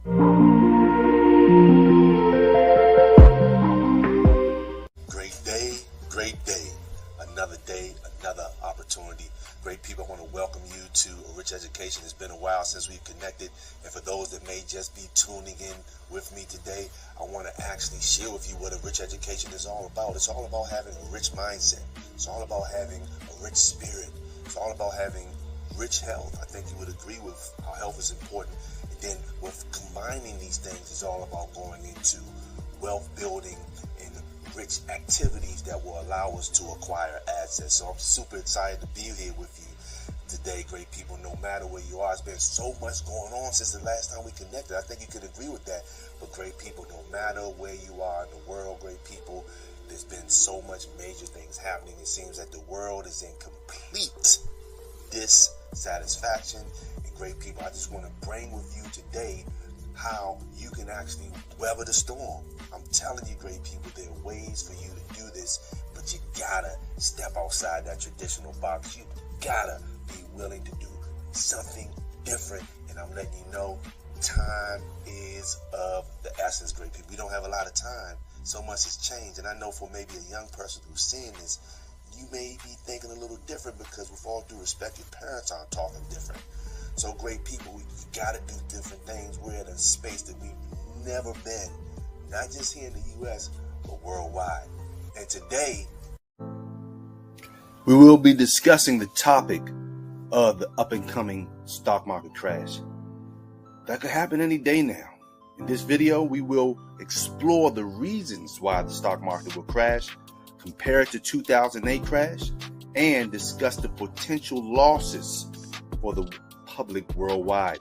Great day, another opportunity. Great people, I want to welcome you to A Rich Education. It's been a while since we've connected, and for those that may just be tuning in with me today, I want to actually share with you what A Rich Education is all about. It's all about having a rich mindset. It's all about having a rich spirit. It's all about having rich health. I think you would agree with how health is important. And then with combining these things, it's all about going into wealth building and rich activities that will allow us to acquire assets. So I'm super excited to be here with you today, great people, no matter where you are. It's been so much going on since the last time we connected. I think you could agree with that. But great people, no matter where you are in the world, great people, there's been so much major things happening. It seems that the world is in complete dissatisfaction. And great people, I just want to bring with you today how you can actually weather the storm. I'm telling you, great people, there are ways for you to do this, but you gotta step outside that traditional box. You gotta be willing to do something different. And I'm letting you know, time is of the essence, great people. We don't have a lot of time. So much has changed. And I know for maybe a young person who's seeing this, you may be thinking a little different because with all due respect, your parents aren't talking different. So great people, we gotta do different things. We're in a space that we've never been, not just here in the U.S., but worldwide. And today, we will be discussing the topic of the up-and-coming stock market crash. That could happen any day now. In this video, we will explore the reasons why the stock market will crash, compare it to 2008 crash, and discuss the potential losses for the public worldwide.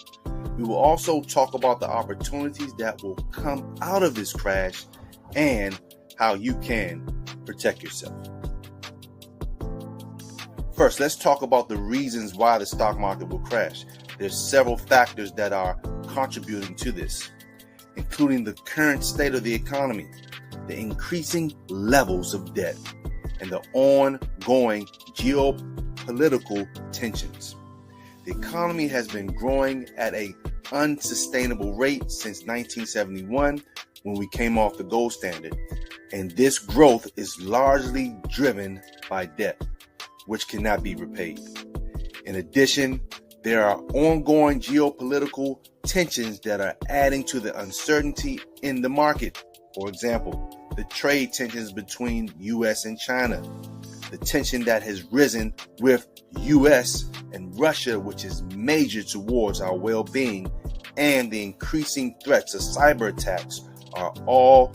We will also talk about the opportunities that will come out of this crash and how you can protect yourself. First, let's talk about the reasons why the stock market will crash. There's several factors that are contributing to this, including the current state of the economy, the increasing levels of debt, and the ongoing geopolitical tensions. The economy has been growing at an unsustainable rate since 1971 when we came off the gold standard. And this growth is largely driven by debt, which cannot be repaid. In addition, there are ongoing geopolitical tensions that are adding to the uncertainty in the market. For example, the trade tensions between U.S. and China, the tension that has risen with U.S. and Russia, which is major towards our well-being, and the increasing threats of cyber attacks are all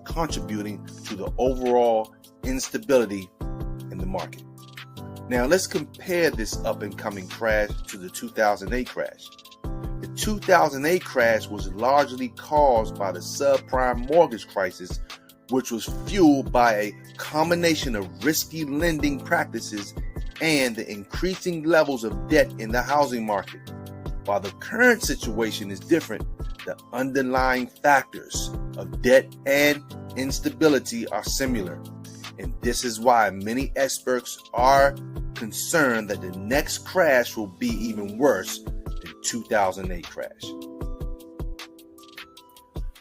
contributing to the overall instability in the market. Now let's compare this up-and-coming crash to the 2008 crash. The 2008 crash was largely caused by the subprime mortgage crisis, which was fueled by a combination of risky lending practices and the increasing levels of debt in the housing market. While the current situation is different, the underlying factors of debt and instability are similar. And this is why many experts are concerned that the next crash will be even worse than 2008 crash.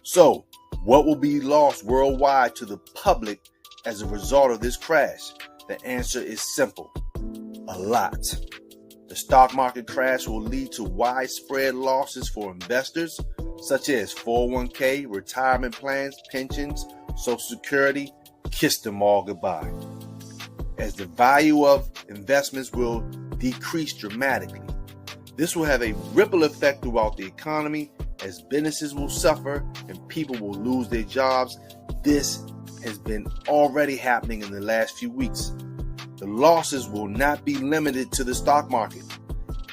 So, what will be lost worldwide to the public as a result of this crash? The answer is simple: a lot. The stock market crash will lead to widespread losses for investors, such as 401k, retirement plans, pensions, Social Security. Kiss them all goodbye, as the value of investments will decrease dramatically. This will have a ripple effect throughout the economy, as businesses will suffer and people will lose their jobs. This has been already happening in the last few weeks. The losses will not be limited to the stock market,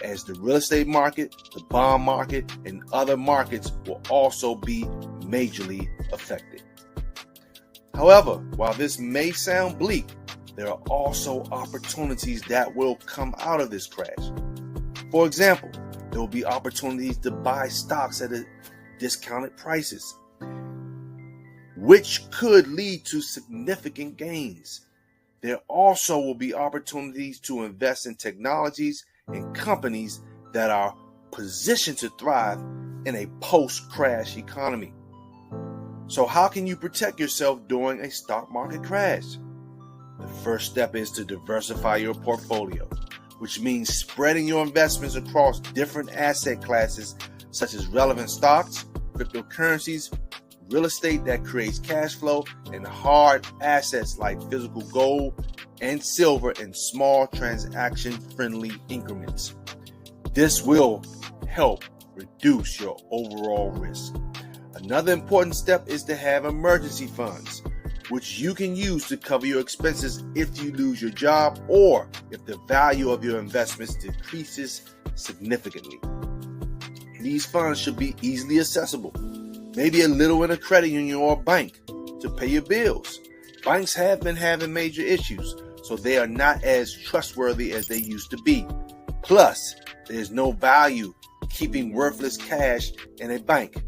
as the real estate market, the bond market, and other markets will also be majorly affected. However, while this may sound bleak, there are also opportunities that will come out of this crash. For example, there will be opportunities to buy stocks at discounted prices, which could lead to significant gains. There also will be opportunities to invest in technologies and companies that are positioned to thrive in a post-crash economy. So how can you protect yourself during a stock market crash? The first step is to diversify your portfolio, which means spreading your investments across different asset classes such as relevant stocks, cryptocurrencies, real estate that creates cash flow, and hard assets like physical gold and silver in small transaction-friendly increments. This will help reduce your overall risk. Another important step is to have emergency funds, which you can use to cover your expenses if you lose your job or if the value of your investments decreases significantly. These funds should be easily accessible, maybe a little in a credit union or a bank to pay your bills. Banks have been having major issues, so they are not as trustworthy as they used to be. Plus, there's no value keeping worthless cash in a bank.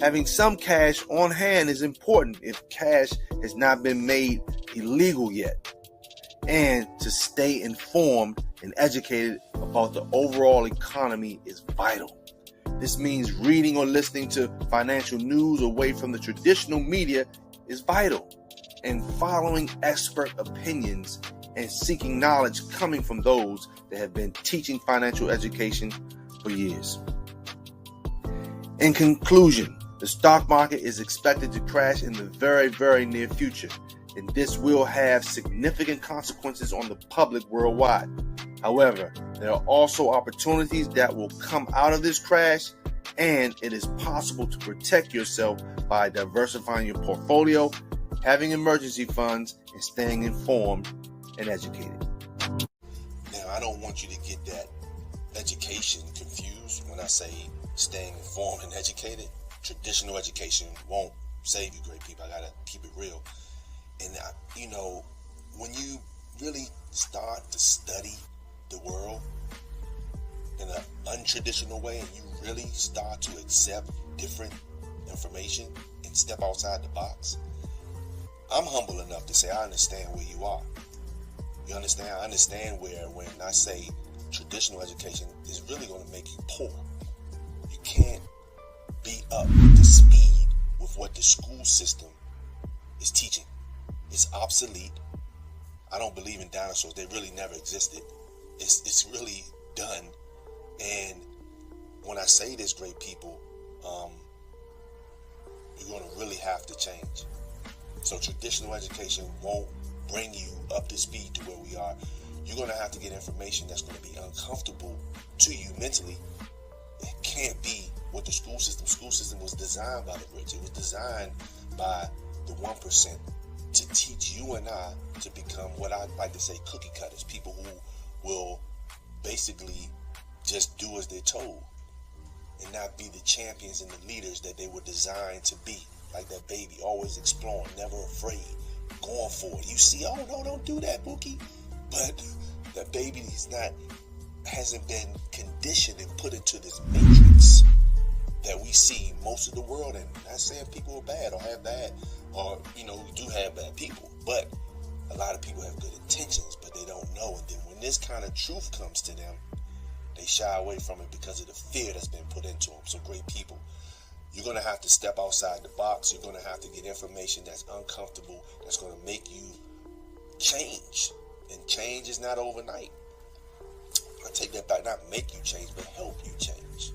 Having some cash on hand is important if cash has not been made illegal yet. And to stay informed and educated about the overall economy is vital. This means reading or listening to financial news away from the traditional media is vital, and following expert opinions and seeking knowledge coming from those that have been teaching financial education for years. In conclusion, the stock market is expected to crash in the very, very near future, and this will have significant consequences on the public worldwide. However, there are also opportunities that will come out of this crash, and it is possible to protect yourself by diversifying your portfolio, having emergency funds, and staying informed and educated. Now, I don't want you to get that education confused when I say staying informed and educated. Traditional education won't save you, great people. I gotta keep it real. And when you really start to study the world in an untraditional way, and you really start to accept different information and step outside the box, I'm humble enough to say I understand where you are. You understand? I understand where when I say traditional education is really going to make you poor. You can't be up to speed with what the school system is teaching. It's obsolete. I don't believe in dinosaurs. They really never existed. It's really done. And when I say this, great people, you're going to really have to change. So traditional education won't bring you up to speed to where we are. You're going to have to get information that's going to be uncomfortable to you mentally. It can't be what the school system. School system was designed by the rich. It was designed by the 1% to teach you and I to become what I like to say cookie cutters, people who will basically just do as they're told and not be the champions and the leaders that they were designed to be. Like that baby, always exploring, never afraid, going for it. You see, oh no, don't do that, Bookie. But that baby hasn't been conditioned and put into this matrix that we see most of the world in. Not saying people are bad or have bad, or we do have bad people, but a lot of people have good intentions, but they don't know. And then when this kind of truth comes to them, they shy away from it because of the fear that's been put into them. So great people, you're going to have to step outside the box. You're going to have to get information that's uncomfortable, that's going to make you change. And change is not overnight. I take that back, not make you change, but help you change.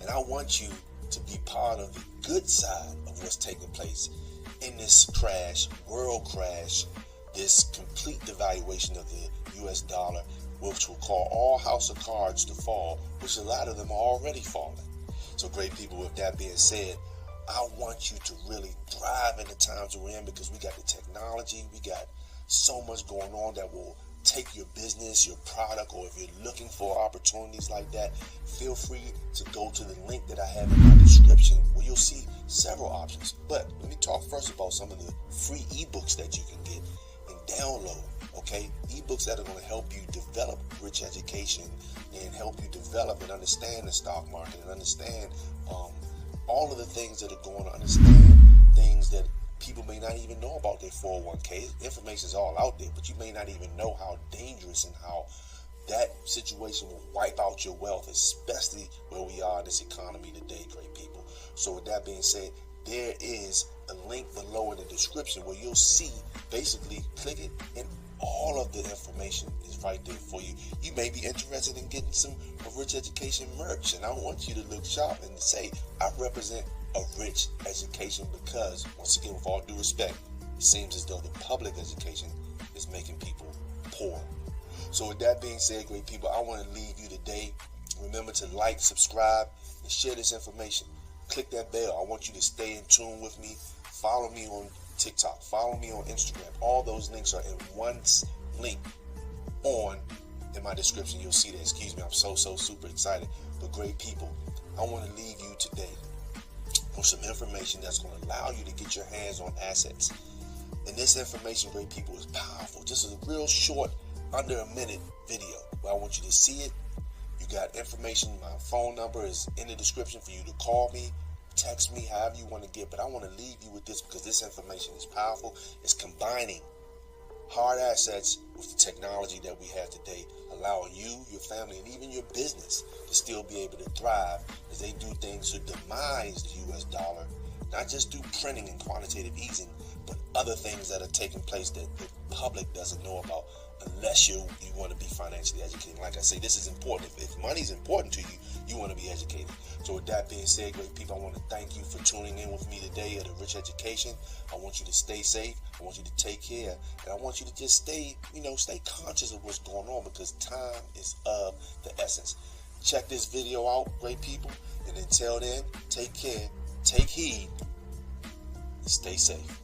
And I want you to be part of the good side of what's taking place in this crash, world crash, this complete devaluation of the US dollar, which will cause all house of cards to fall, which a lot of them are already falling. So great people, with that being said, I want you to really thrive in the times we're in, because we got the technology, we got so much going on that will take your business, your product, or if you're looking for opportunities like that, feel free to go to the link that I have in my description where you'll see several options. But let me talk first about some of the free ebooks that you can get and download, okay? Ebooks that are going to help you develop rich education and help you develop and understand the stock market and understand all of the things that are going on, understand things that people may not even know about their 401k. Information is all out there, but you may not even know how dangerous and how that situation will wipe out your wealth, especially where we are in this economy today, great people. So with that being said, there is a link below in the description where you'll see, basically click it, and all of the information is right there for you. You may be interested in getting some Rich Education merch, and I want you to look sharp and say, I represent a rich education, because, once again, with all due respect, it seems as though the public education is making people poor. So with that being said, great people, I want to leave you today. Remember to like, subscribe, and share this information. Click that bell. I want you to stay in tune with me. Follow me on TikTok. Follow me on Instagram. All those links are in one link in my description. You'll see that. Excuse me, I'm so super excited. But great people, I want to leave you today with some information that's going to allow you to get your hands on assets. And this information, great people, is powerful. Just a real short, under a minute video, but I want you to see it. You got information. My phone number is in the description for you to call me, text me, however you want to get. But I want to leave you with this, because this information is powerful. It's combining hard assets with the technology that we have today, allowing you, your family, and even your business to still be able to thrive as they do things to demise the US dollar, not just through printing and quantitative easing, but other things that are taking place that the public doesn't know about, unless you want to be financially educated. Like I say, this is important. If money is important to you, you want to be educated. So with that being said, great people, I want to thank you for tuning in with me today at A Rich Education. I want you to stay safe. I want you to take care. And I want you to just stay conscious of what's going on, because time is of the essence. Check this video out, great people. And until then, take care, take heed, and stay safe.